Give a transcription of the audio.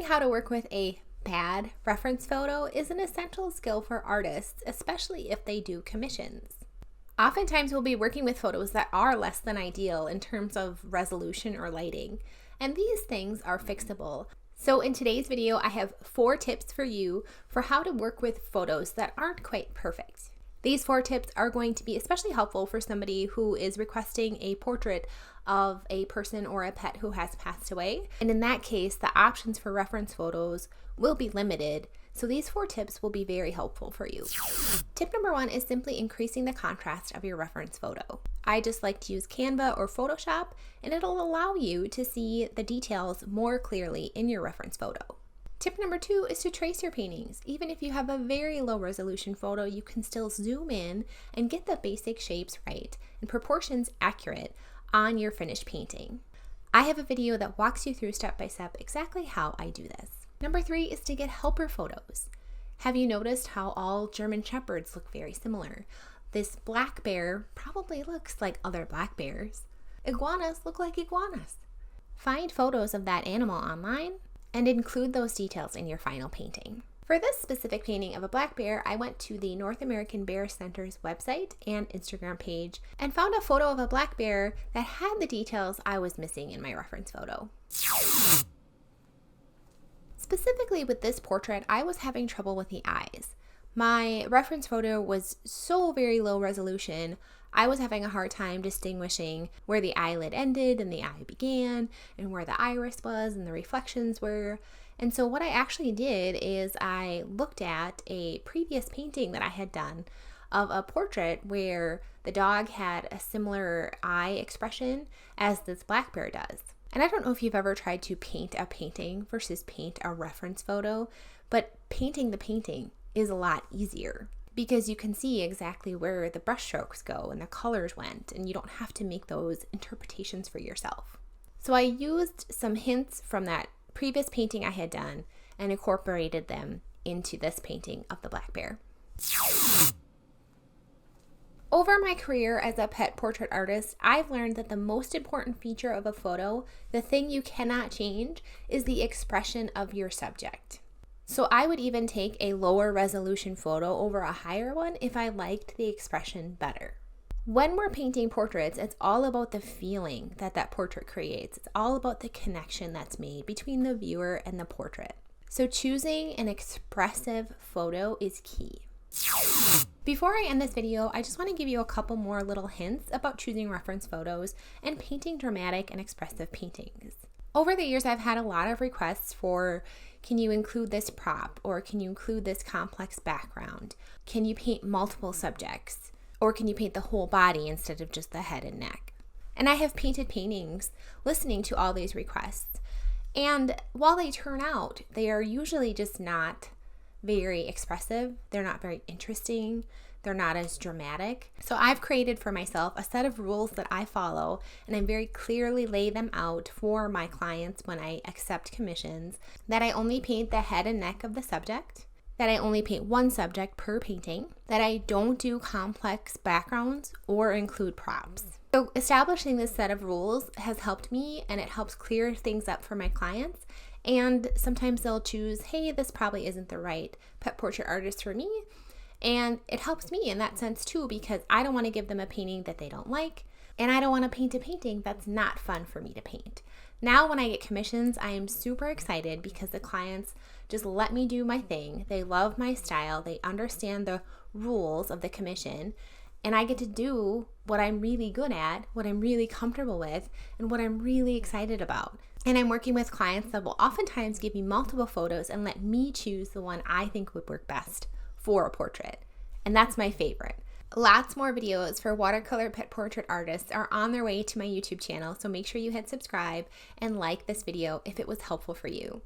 Learning how to work with a bad reference photo is an essential skill for artists, especially if they do commissions. Oftentimes we'll be working with photos that are less than ideal in terms of resolution or lighting, and these things are fixable. So in today's video, I have 4 tips for you for how to work with photos that aren't quite perfect. These 4 tips are going to be especially helpful for somebody who is requesting a portrait of a person or a pet who has passed away. And in that case, the options for reference photos will be limited. So these 4 tips will be very helpful for you. Tip number 1 is simply increasing the contrast of your reference photo. I just like to use Canva or Photoshop, and it'll allow you to see the details more clearly in your reference photo. Tip number 2 is to trace your paintings. Even if you have a very low resolution photo, you can still zoom in and get the basic shapes right and proportions accurate on your finished painting. I have a video that walks you through step by step exactly how I do this. Number 3 is to get helper photos. Have you noticed how all German Shepherds look very similar? This black bear probably looks like other black bears. Iguanas look like iguanas. Find photos of that animal online and include those details in your final painting. For this specific painting of a black bear, I went to the North American Bear Center's website and Instagram page and found a photo of a black bear that had the details I was missing in my reference photo. Specifically with this portrait, I was having trouble with the eyes. My reference photo was so very low resolution, I was having a hard time distinguishing where the eyelid ended and the eye began, and where the iris was and the reflections were. And so what I actually did is I looked at a previous painting that I had done of a portrait where the dog had a similar eye expression as this black bear does. And I don't know if you've ever tried to paint a painting versus paint a reference photo, but painting the painting is a lot easier because you can see exactly where the brush strokes go and the colors went, and you don't have to make those interpretations for yourself. So I used some hints from that previous painting I had done and incorporated them into this painting of the black bear. Over my career as a pet portrait artist, I've learned that the most important feature of a photo, the thing you cannot change, is the expression of your subject. So I would even take a lower resolution photo over a higher one if I liked the expression better. When we're painting portraits, it's all about the feeling that that portrait creates. It's all about the connection that's made between the viewer and the portrait. So choosing an expressive photo is key. Before I end this video, I just want to give you a couple more little hints about choosing reference photos and painting dramatic and expressive paintings. Over the years, I've had a lot of requests for, can you include this prop, or can you include this complex background? Can you paint multiple subjects? Or can you paint the whole body instead of just the head and neck? And I have painted paintings listening to all these requests. And while they turn out, they are usually just not very expressive. They're not very interesting. They're not as dramatic. So I've created for myself a set of rules that I follow, and I very clearly lay them out for my clients when I accept commissions, that I only paint the head and neck of the subject, that I only paint one subject per painting, that I don't do complex backgrounds or include props. So establishing this set of rules has helped me, and it helps clear things up for my clients. And sometimes they'll choose, hey, this probably isn't the right pet portrait artist for me. And it helps me in that sense too, because I don't want to give them a painting that they don't like, and I don't want to paint a painting that's not fun for me to paint. Now when I get commissions, I am super excited because the clients just let me do my thing. They love my style. They understand the rules of the commission, and I get to do what I'm really good at, what I'm really comfortable with, and what I'm really excited about. And I'm working with clients that will oftentimes give me multiple photos and let me choose the one I think would work best for a portrait. And that's my favorite. Lots more videos for watercolor pet portrait artists are on their way to my YouTube channel, so make sure you hit subscribe and like this video if it was helpful for you.